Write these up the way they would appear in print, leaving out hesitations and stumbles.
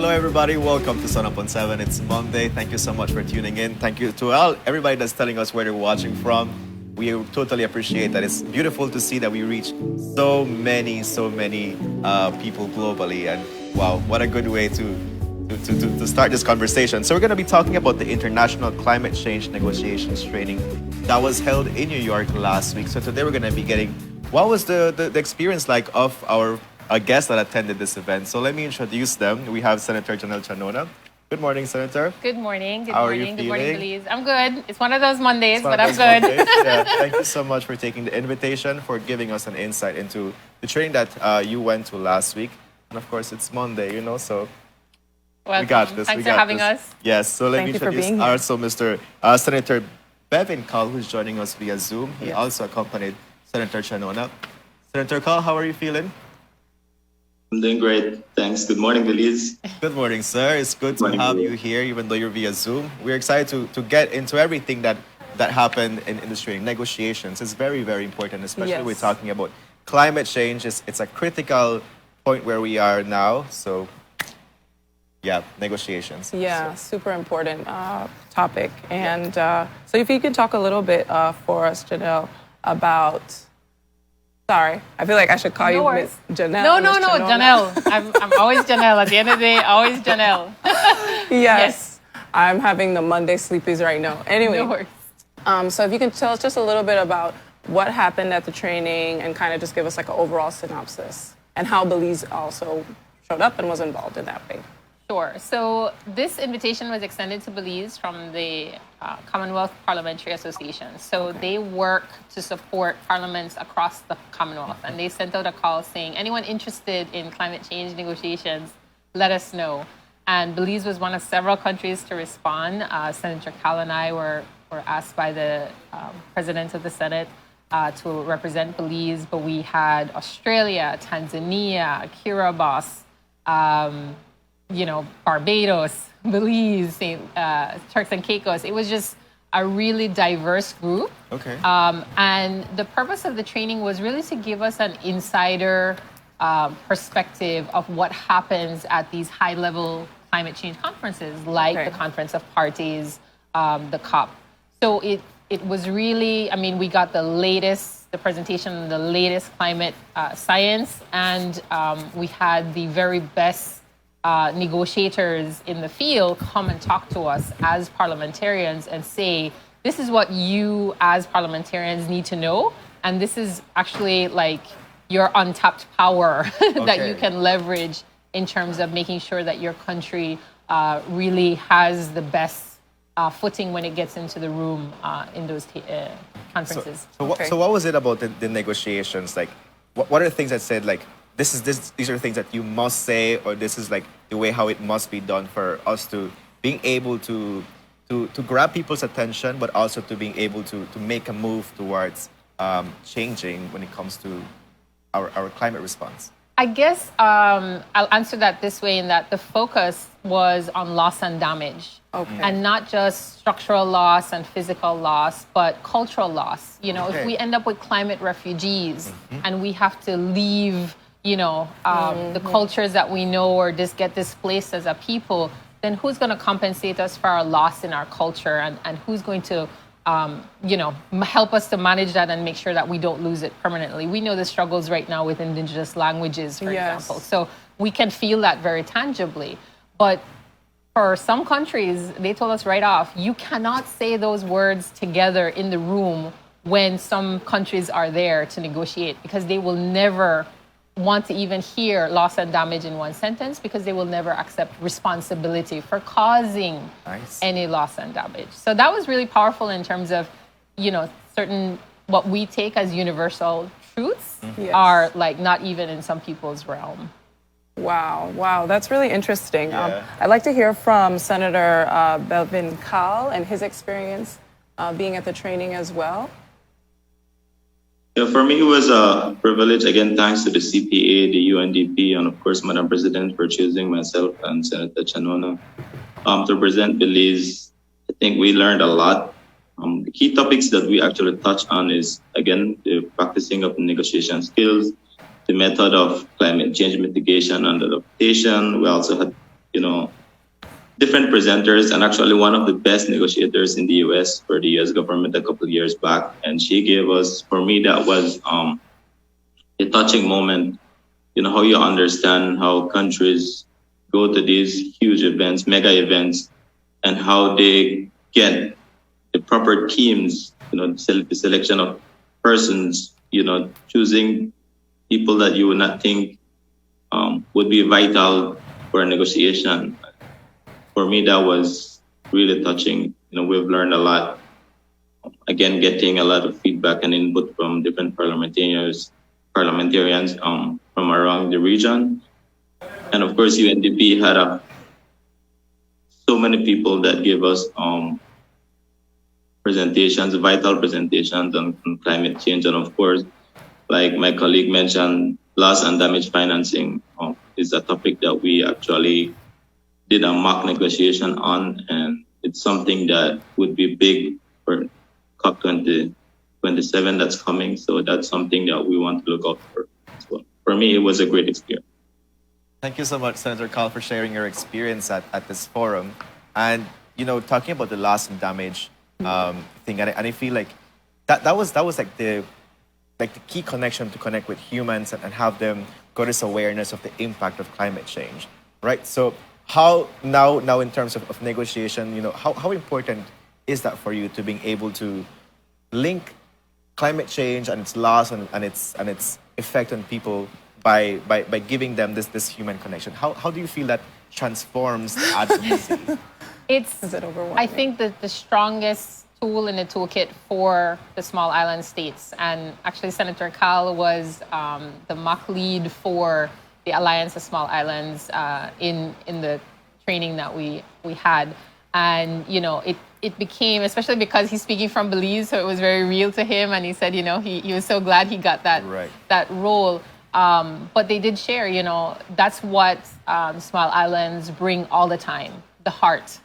Hello, everybody. Welcome to Sun Up on 7. It's Monday. Thank you so much for tuning in. Thank you to everybody that's telling us where they're watching from. We totally appreciate that. It's beautiful to see that we reach so many people globally. And wow, what a good way to start this conversation. So we're going to be talking about the International Climate Change Negotiations Training that was held in New York last week. So today we're going to be getting what was the experience like of our guests that attended this event. So let me introduce them. We have Senator Janelle Chanona. Good morning, Senator. Good morning. How are you feeling? Good morning, Belize. I'm good. It's one of those Mondays, but I'm good. Yeah, thank you so much for taking the invitation, for giving us an insight into the training that you went to last week. And of course, it's Monday, so Welcome. we got this. Thanks for having us. Yes, so let me Thank you for introduce being here. also Mr. Senator Bevin Call, who's joining us via Zoom. He also accompanied Senator Chanona. Senator Call, how are you feeling? I'm doing great. Thanks. Good morning, Belize. Good morning, sir. It's good to have you here, even though you're via Zoom. We're excited to get into everything that happened in industry negotiations. It's very, very important, especially we're talking about climate change. It's a critical point where we are now. So, yeah, negotiations. Yeah, super important topic. And so if you could talk a little bit for us, Janelle, about... Sorry, I feel like I should call you Miss Janelle. No, Janelle. I'm always Janelle. At the end of the day, always Janelle. Yes. I'm having the Monday sleepies right now. Anyway, No worries. so if you can tell us just a little bit about what happened at the training and kind of just give us like an overall synopsis and how Belize also showed up and was involved in that way. Sure. So this invitation was extended to Belize from the Commonwealth Parliamentary Association. So they work to support parliaments across the Commonwealth. And they sent out a call saying, anyone interested in climate change negotiations, let us know. And Belize was one of several countries to respond. Senator Cal and I were asked by the President of the Senate to represent Belize. But we had Australia, Tanzania, Kiribati, Barbados, Belize, Turks and Caicos. It was just a really diverse group. Okay. And the purpose of the training was really to give us an insider perspective of what happens at these high-level climate change conferences, like the Conference of Parties, the COP. So it was really, we got the presentation on the latest climate science, and we had the very best negotiators in the field come and talk to us as parliamentarians and say, this is what you as parliamentarians need to know. And this is actually like your untapped power that you can leverage in terms of making sure that your country really has the best footing when it gets into the room in those conferences. So what was it about the negotiations? Like, what are the things that said, like, these are things that you must say, or this is like the way how it must be done for us to being able to grab people's attention, but also to being able to make a move towards changing when it comes to our climate response? I guess I'll answer that this way, in that the focus was on loss and damage. And not just structural loss and physical loss, but cultural loss. If we end up with climate refugees and we have to leave the cultures that we know or just get displaced as a people, then who's going to compensate us for our loss in our culture, and who's going to help us to manage that and make sure that we don't lose it permanently? We know the struggles right now with indigenous languages, for example. So we can feel that very tangibly. But for some countries, they told us right off, you cannot say those words together in the room when some countries are there to negotiate, because they will never want to even hear loss and damage in one sentence, because they will never accept responsibility for causing any loss and damage. So that was really powerful in terms of, certain what we take as universal truths are like not even in some people's realm. Wow, that's really interesting. I'd like to hear from Senator Belvin Kal and his experience being at the training as well. Yeah, for me, it was a privilege. Again, thanks to the CPA, the UNDP, and of course, Madam President, for choosing myself and Senator Chanona to present Belize. I think we learned a lot. The key topics that we actually touched on is, again, the practicing of negotiation skills, the method of climate change mitigation and adaptation. We also had, different presenters, and actually one of the best negotiators in the US for the US government a couple of years back. And she gave us, for me, that was a touching moment. How you understand how countries go to these huge events, mega events, and how they get the proper teams, the selection of persons, choosing people that you would not think would be vital for a negotiation. For me, that was really touching. We've learned a lot. Again, getting a lot of feedback and input from different parliamentarians from around the region. And of course, UNDP had so many people that gave us presentations, vital presentations on climate change. And of course, like my colleague mentioned, loss and damage financing is a topic that we actually did a mock negotiation on, and it's something that would be big for COP 27 that's coming. So that's something that we want to look out for as well. For me, it was a great experience. Thank you so much, Senator Carl, for sharing your experience at this forum. And, talking about the loss and damage thing, and I feel like that was like the key connection to connect with humans and have them got this awareness of the impact of climate change, right? So how now in terms of negotiation, how important is that for you to being able to link climate change and its loss and its effect on people by giving them this human connection? How do you feel that transforms the advocacy? Is it overwhelming? I think that the strongest tool in the toolkit for the small island states, and actually Senator Carl was the mock lead for the Alliance of Small Islands in the training that we had. And, it became, especially because he's speaking from Belize, so it was very real to him. And he said, he was so glad he got that, right, that role. But they did share, that's what small islands bring all the time, the heart.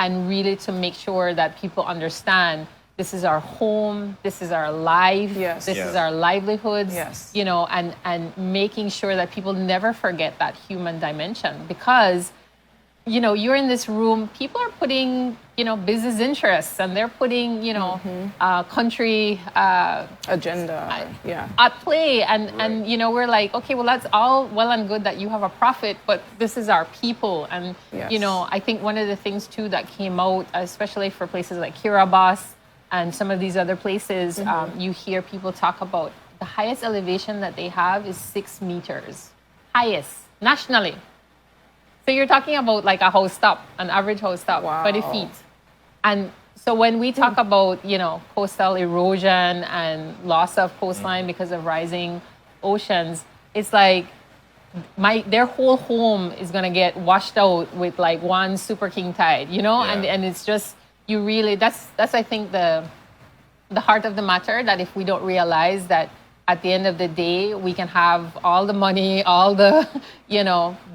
And really to make sure that people understand this is our home, this is our life, yes, this is our livelihoods, yes, and making sure that people never forget that human dimension. Because, you're in this room, people are putting, business interests, and they're putting, country agenda at play. And, right, and, we're like, okay, well, that's all well and good that you have a profit, but this is our people. And, yes, I think one of the things too that came out, especially for places like Kiribati and some of these other places, you hear people talk about the highest elevation that they have is 6 meters, highest nationally. So you're talking about like a house top, an average house top, wow, 20 feet. And so when we talk about, coastal erosion and loss of coastline because of rising oceans, it's like their whole home is going to get washed out with like one super king tide, and it's just, you really, that's I think the heart of the matter, that if we don't realize that at the end of the day, we can have all the money, all the,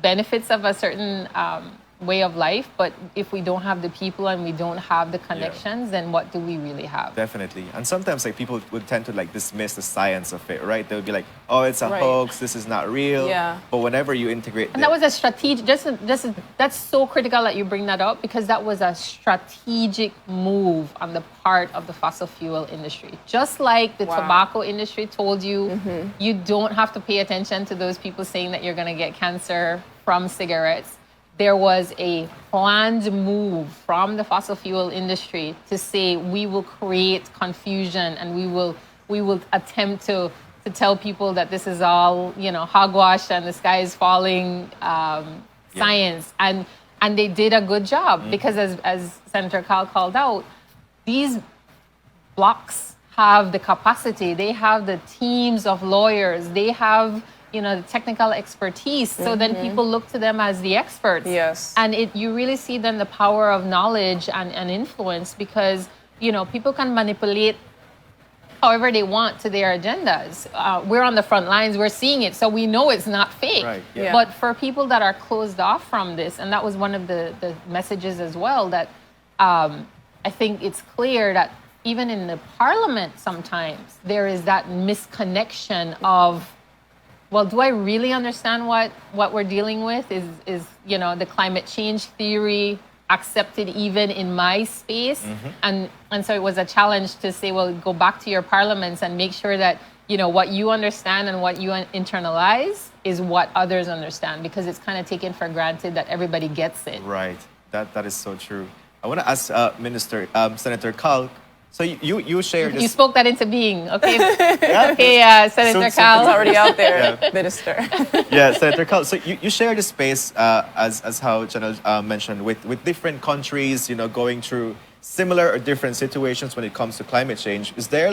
benefits of a certain way of life, but if we don't have the people and we don't have the connections, then what do we really have? Definitely. And sometimes people would tend to dismiss the science of it, right? They'll be like, oh, it's a right, hoax, this is not real. Yeah. But whenever you integrate and that was a strategic, that's so critical that you bring that up, because that was a strategic move on the part of the fossil fuel industry. Just like the wow, tobacco industry told you, you don't have to pay attention to those people saying that you're going to get cancer from cigarettes. There was a planned move from the fossil fuel industry to say we will create confusion and we will attempt to tell people that this is all hogwash and the sky is falling science, and they did a good job, because as Senator Carl called out, these blocks have the capacity, they have the teams of lawyers, they have the technical expertise. So then people look to them as the experts. yes, And you really see then the power of knowledge and influence, because, people can manipulate however they want to their agendas. We're on the front lines, we're seeing it, so we know it's not fake. Right, yeah. But for people that are closed off from this, and that was one of the messages as well, that I think it's clear that even in the parliament sometimes there is that misconnection of well, do I really understand what we're dealing with? Is the climate change theory accepted even in my space? And so it was a challenge to say, well, go back to your parliaments and make sure that what you understand and what you internalize is what others understand, because it's kind of taken for granted that everybody gets it. Right. That is so true. I want to ask Senator Cal. So you shared this. You spoke that into being, okay? Yeah. Okay, Senator Cal. It's already out there, Yeah. Minister. Yeah, Senator Cal. So you share the space, as how Janelle mentioned, with different countries, going through similar or different situations when it comes to climate change. Is there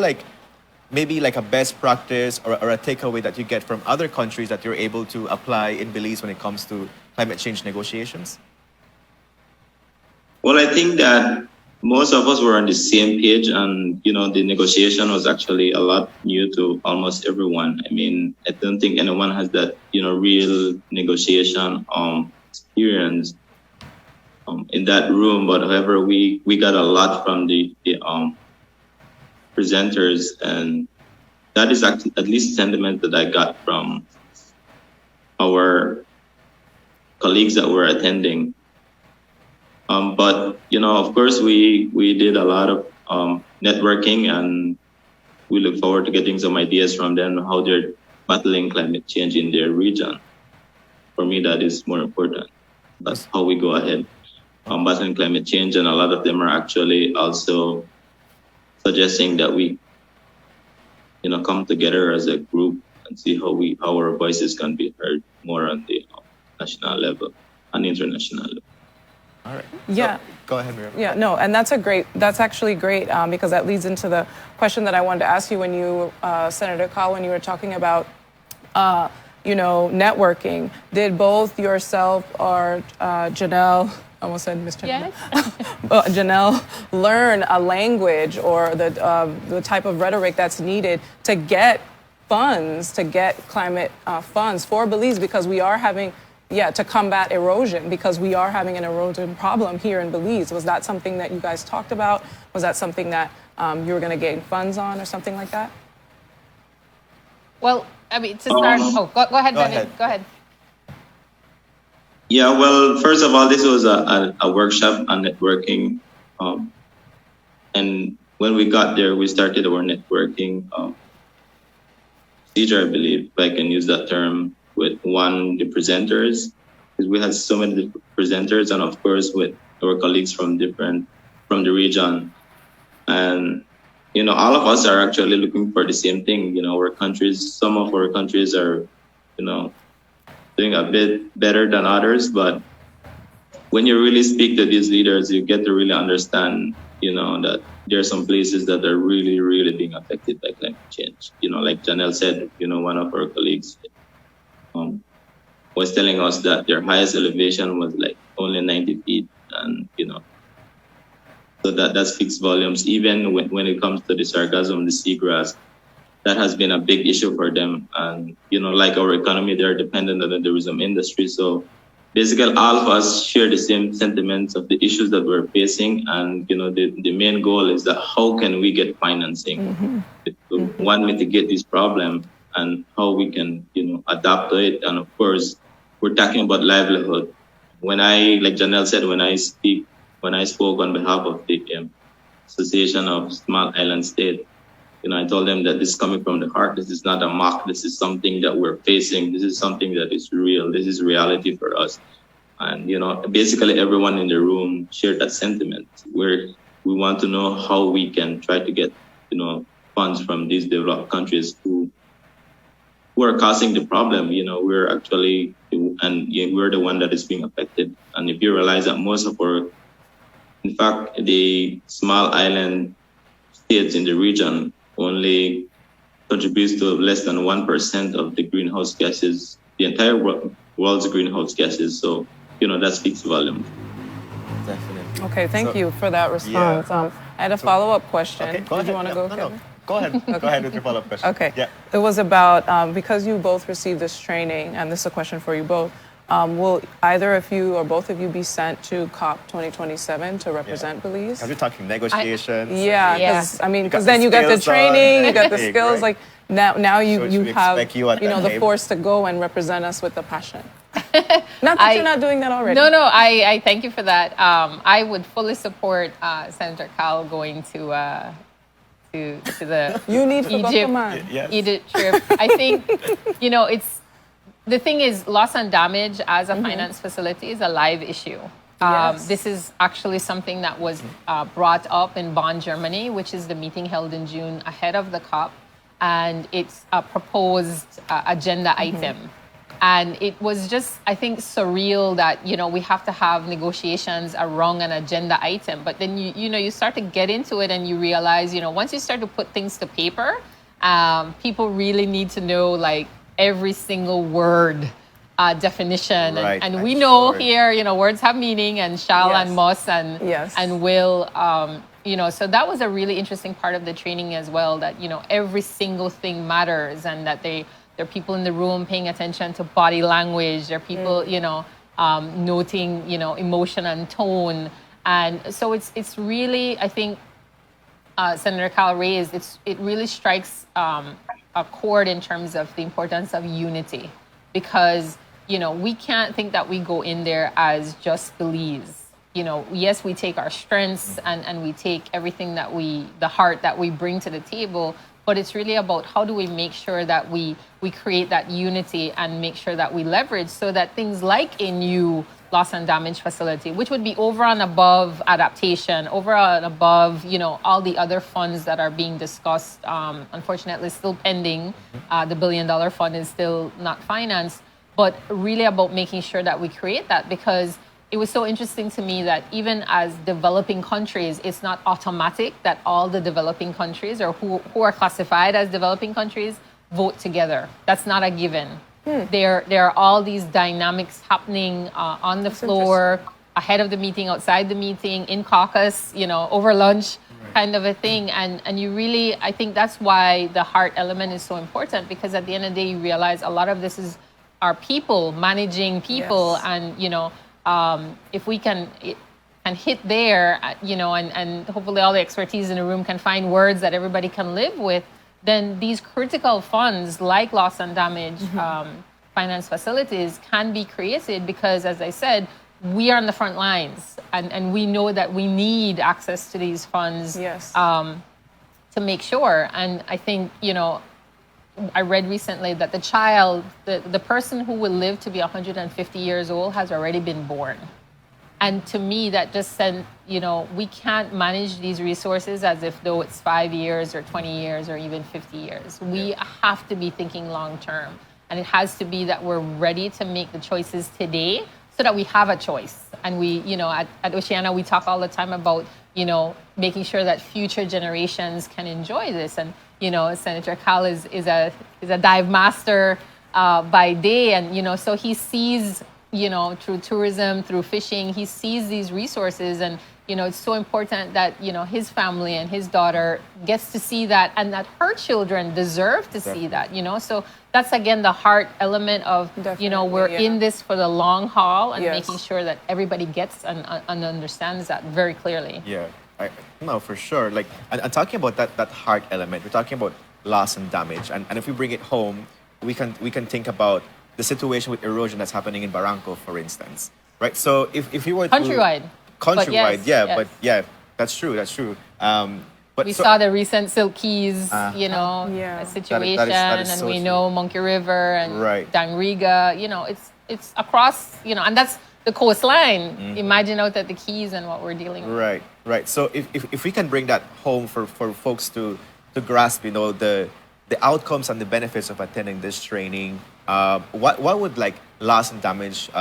maybe a best practice or a takeaway that you get from other countries that you're able to apply in Belize when it comes to climate change negotiations? Well, I think that most of us were on the same page, and the negotiation was actually a lot new to almost everyone. I mean, I don't think anyone has that real negotiation experience in that room. But however, we got a lot from the presenters, and that is at least sentiment that I got from our colleagues that were attending. But of course, we did a lot of networking, and we look forward to getting some ideas from them on how they're battling climate change in their region. For me, that is more important. That's how we go ahead battling climate change, and a lot of them are actually also suggesting that we, come together as a group and see how our voices can be heard more on the national level and international level. All right. Yeah. So, go ahead, Miriam. Yeah, no, and that's actually great because that leads into the question that I wanted to ask you when you, Senator Cal, when you were talking about, networking. Did both yourself or Janelle, I almost said Miss Chanona, Janelle, learn a language or the type of rhetoric that's needed to get funds, to get climate funds for Belize, because we are having to combat erosion, because we are having an erosion problem here in Belize. Was that something that you guys talked about? Was that something that you were going to gain funds on or something like that? Well, I mean, to start, go ahead, David. Go ahead. Yeah, well, first of all, this was a workshop on networking. And when we got there, we started our networking procedure, I believe, if I can use that term, with the presenters, because we had so many presenters, and of course with our colleagues from the region. And all of us are actually looking for the same thing. Some of our countries are doing a bit better than others, but when you really speak to these leaders, you get to really understand that there are some places that are really, really being affected by climate change. Like Janelle said, one of our colleagues was telling us that their highest elevation was only 90 feet, and so that speaks volumes. Even when it comes to the sargassum, the seagrass, that has been a big issue for them. And like our economy, they're dependent on the tourism industry. So basically, all of us share the same sentiments of the issues that we're facing, and the main goal is that how can we get financing to one, mitigate this problem, and how we can, adapt to it. And of course, we're talking about livelihood. Like Janelle said, when I spoke on behalf of the Association of Small Island States, I told them that this is coming from the heart. This is not a mock. This is something that we're facing. This is something that is real. This is reality for us. And, basically everyone in the room shared that sentiment, where we want to know how we can try to get, funds from these developed countries who are causing the problem. We're actually, we're the one that is being affected. And if you realize that in fact, the small island states in the region only contributes to less than 1% of the greenhouse gases, the entire world's greenhouse gases. So, that speaks volumes. Definitely. Okay, thank you for that response. Yeah. I had a follow-up question. Okay, go Did you want to go, No. Kevin? Go ahead. Go ahead with your follow-up question. Okay. Yeah. It was about, because you both received this training, and this is a question for you both, Will either of you or both of you be sent to COP 2027 to represent Belize? Are we talking negotiations? Yeah, Yes. because then you get the training, you get the Hey, skills. great. Like now you Should we have expect you at that the table? force to go and represent us with the passion. Not that you're not doing that already. No, I thank you for that. I would fully support Senator Cal going to the You need for Egypt, man. Yes. Egypt trip. I think, it's the thing is loss and damage as a finance facility is a live issue. Yes. This is actually something that was brought up in Bonn, Germany, which is the meeting held in June ahead of the COP, and it's a proposed agenda item. And it was just, I think, surreal that, we have to have negotiations around an agenda item. But then, you start to get into it and you realize, once you start to put things to paper, people really need to know, like, every single word definition. Right, And I'm we know sure. here, words have meaning, and shall Yes. and must and, Yes. and will. So that was a really interesting part of the training as well, that, every single thing matters, and that there are people in the room paying attention to body language. There are people, noting, emotion and tone. And so it's really, I think, Senator Cal raised, it really strikes a chord in terms of the importance of unity, because, we can't think that we go in there as just Belize. Yes, we take our strengths and we take everything the heart that we bring to the table, but it's really about how do we make sure that we create that unity and make sure that we leverage so that things like a new loss and damage facility, which would be over and above adaptation, over and above, all the other funds that are being discussed, unfortunately still pending. The $1 billion fund is still not financed, but really about making sure that we create that, because it was so interesting to me that even as developing countries, it's not automatic that all the developing countries or who are classified as developing countries vote together. That's not a given. There are all these dynamics happening on the floor, ahead of the meeting, outside the meeting, in caucus, over lunch, kind of a thing. And you really, I think that's why the heart element is so important, because at the end of the day, you realize a lot of this is our people, managing people. Yes. And, if we can hit there, and hopefully all the expertise in the room can find words that everybody can live with, then these critical funds like loss and damage finance facilities can be created, because, as I said, we are on the front lines, and we know that we need access to these funds. Yes. To make sure. And I think, I read recently that the person who will live to be 150 years old has already been born. And to me, that just said, we can't manage these resources as if though it's 5 years or 20 years or even 50 years. We have to be thinking long term. And it has to be that we're ready to make the choices today so that we have a choice. And we, at Oceana, we talk all the time about, making sure that future generations can enjoy this. And, Senator Cal is a dive master by day. And, so he sees, through tourism, through fishing, he sees these resources. And, it's so important that, his family and his daughter gets to see that, and that her children deserve to see that, So that's, again, the heart element of, we're in this for the long haul, and making sure that everybody gets and understands that very clearly. Yeah, no, for sure. Like, and talking about that heart element, we're talking about loss and damage, and if we bring it home, we can think about the situation with erosion that's happening in Barranco, for instance, right? So if you were Countrywide, yes. But yeah, that's true. But we saw the recent Silk Keys, situation, that is and so we true. know Monkey River and Right. Dangriga. It's across, and that's the coastline. Imagine out at the Keys and what we're dealing with. Right. So if we can bring that home for folks to grasp, the outcomes and the benefits of attending this training, what would like loss and damage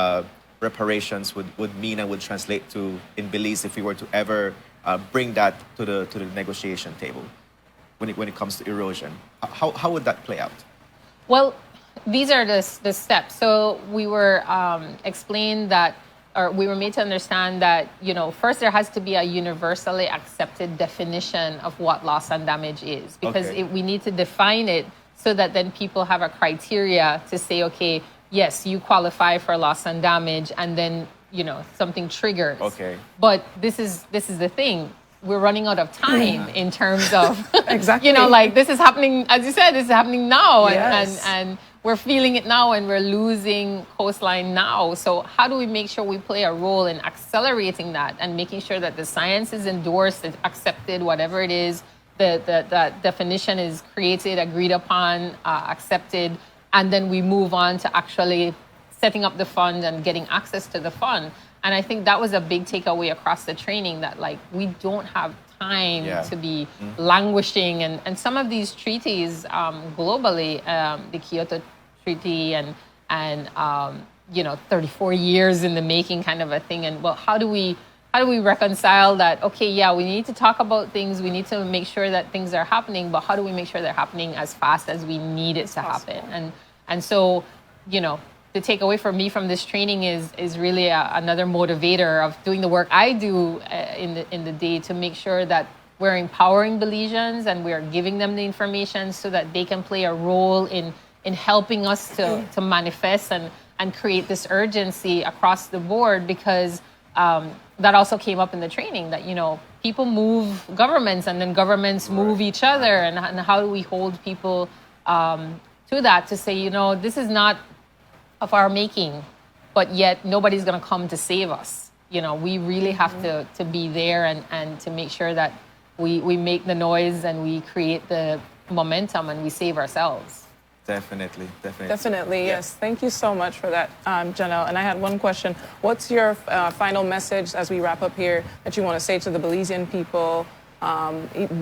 reparations would mean and would translate to in Belize if we were to ever bring that to the negotiation table when it comes to erosion? How would that play out? Well, these are the steps. So we were explained that, or we were made to understand that, first there has to be a universally accepted definition of what loss and damage is, because Okay. we need to define it so that then people have a criteria to say, okay, yes, you qualify for loss and damage, and then something triggers. Okay. But this is the thing. We're running out of time in terms of Exactly. like this is happening, as you said, this is happening now, Yes. and we're feeling it now, and we're losing coastline now. So how do we make sure we play a role in accelerating that and making sure that the science is endorsed, it's accepted, whatever it is, the definition is created, agreed upon, accepted, and then we move on to actually setting up the fund and getting access to the fund. And I think that was a big takeaway across the training, that like we don't have time to be languishing. And some of these treaties globally, the Kyoto Treaty and 34 years in the making kind of a thing. And well, how do we reconcile that? Okay, yeah, we need to talk about things. We need to make sure that things are happening, but how do we make sure they're happening as fast as we need it to happen? And so, the takeaway for me from this training is really another motivator of doing the work I do in the day, to make sure that we're empowering Belizeans and we're giving them the information so that they can play a role in helping us to manifest and create this urgency across the board, because that also came up in the training, that people move governments, and then governments move each other, and how do we hold people to that, to say this is not of our making, but yet nobody's going to come to save us. We really have to be there and to make sure that we make the noise and we create the momentum and we save ourselves. Definitely. Yes. Thank you so much for that, Janelle. And I had one question. What's your final message as we wrap up here that you want to say to the Belizean people,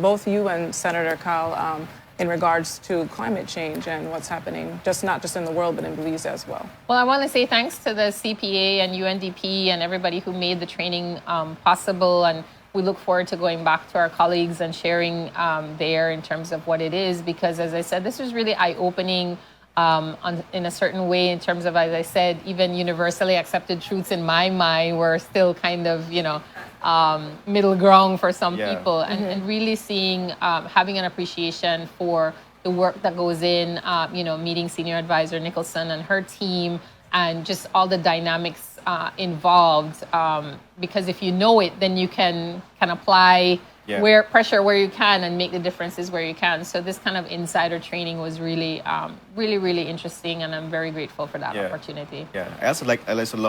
both you and Senator Kyle, in regards to climate change and what's happening, not just in the world, but in Belize as well? Well, I want to say thanks to the CPA and UNDP and everybody who made the training possible. And we look forward to going back to our colleagues and sharing there in terms of what it is, because as I said, this was really eye-opening in a certain way, in terms of, as I said, even universally accepted truths in my mind were still kind of, middle ground for some people, and really seeing, having an appreciation for the work that goes in, meeting Senior Advisor Nicholson and her team, and just all the dynamics involved. Because if you know it, then you can apply where you can and make the differences where you can. So this kind of insider training was really, really interesting, and I'm very grateful for that opportunity. Yeah, I also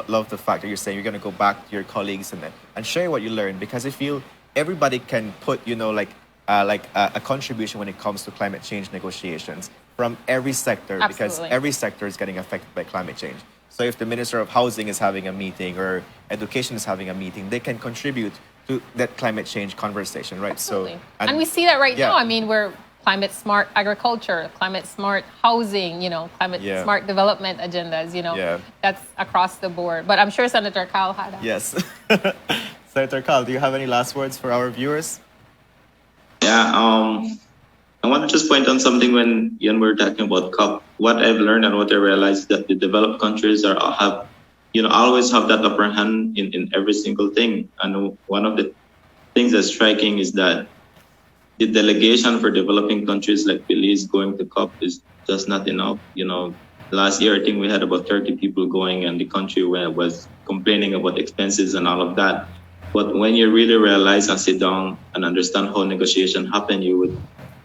love the fact that you're saying you're going to go back to your colleagues and share what you learned, because I feel everybody can put a contribution when it comes to climate change negotiations from every sector. Absolutely. Because every sector is getting affected by climate change. So if the Minister of Housing is having a meeting or Education is having a meeting, they can contribute to that climate change conversation, right? Absolutely. So and we see that right now. I mean, we're climate smart agriculture, climate smart housing, climate smart development agendas, that's across the board. But I'm sure Senator Kyle had that. Yes. Senator Kyle, do you have any last words for our viewers? Yeah, I want to just point on something when Ian were talking about COP. What I've learned and what I realized is that the developed countries always have that upper hand in every single thing. And one of the things that's striking is that the delegation for developing countries like Belize going to COP is just not enough. Last year, I think we had about 30 people going, and the country was complaining about expenses and all of that. But when you really realize and sit down and understand how negotiation happen, you would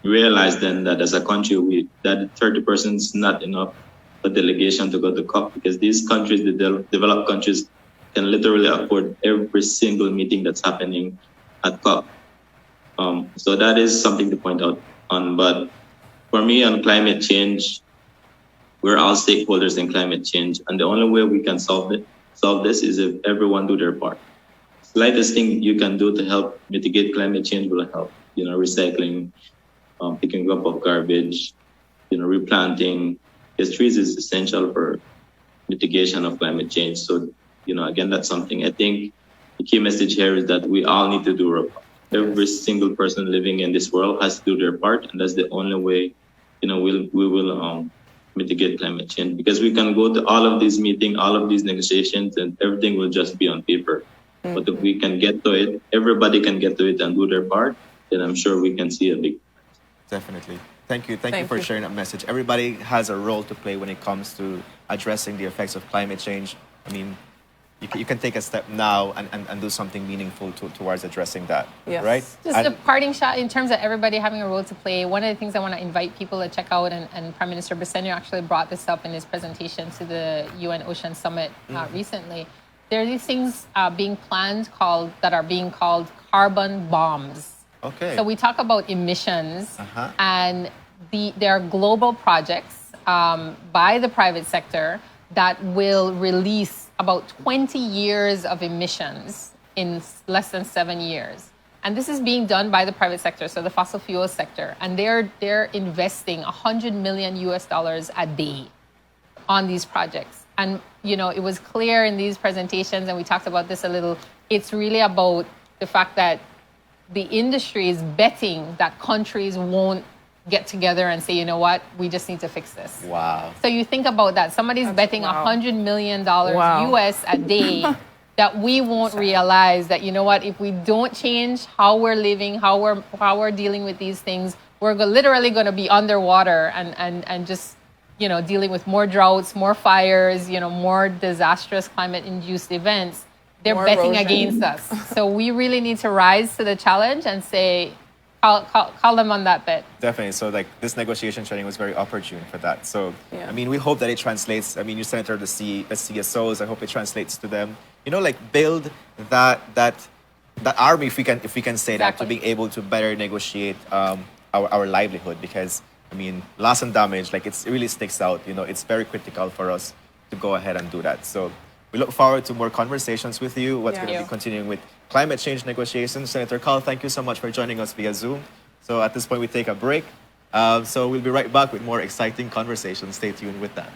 realize then that as a country, that 30% is not enough for delegation to go to COP, because these countries, the developed countries, can literally afford every single meeting that's happening at COP. So that is something to point out on. But for me, on climate change, we're all stakeholders in climate change, and the only way we can solve this is if everyone do their part. Slightest thing you can do to help mitigate climate change will help. Recycling, picking up of garbage, replanting. Because trees is essential for mitigation of climate change. So, again, that's something I think the key message here is that we all need to do our part. Every single person living in this world has to do their part, and that's the only way, we will mitigate climate change. Because we can go to all of these meetings, all of these negotiations, and everything will just be on paper. Mm-hmm. But if we can get to it, everybody can get to it and do their part, then I'm sure we can see a big. Definitely. Thank you. Thank you for sharing that message. Everybody has a role to play when it comes to addressing the effects of climate change. I mean, you can take a step now and do something meaningful towards addressing that, right? Just a parting shot in terms of everybody having a role to play. One of the things I want to invite people to check out, and Prime Minister Briceño actually brought this up in his presentation to the UN Ocean Summit recently. There are these things being planned that are being called carbon bombs. Okay. So we talk about emissions, and there are global projects by the private sector that will release about 20 years of emissions in less than 7 years. And this is being done by the private sector, so the fossil fuel sector. And they're investing $100 million a day on these projects. And, you know, it was clear in these presentations, and we talked about this a little, it's really about the fact that the industry is betting that countries won't get together and say, you know what, we just need to fix this. Wow. So you think about that. Somebody's betting $100 million US a day that we won't realize that, you know what, if we don't change how we're living, how we're dealing with these things, we're literally going to be underwater and just, you know, dealing with more droughts, more fires, you know, more disastrous climate-induced events. They're more betting erosion against us. So we really need to rise to the challenge and say, call them on that bet. Definitely. So like this negotiation training was very opportune for that. So I mean, we hope that it translates. I mean, you sent her the CSOs. I hope it translates to them. You know, like build that army, if we can say that, to being able to better negotiate our livelihood. Because I mean, loss and damage, like it really sticks out. You know, it's very critical for us to go ahead and do that. So we look forward to more conversations with you. What's going to be continuing with climate change negotiations. Senator Carl, thank you so much for joining us via Zoom. So at this point, we take a break. So we'll be right back with more exciting conversations. Stay tuned with that.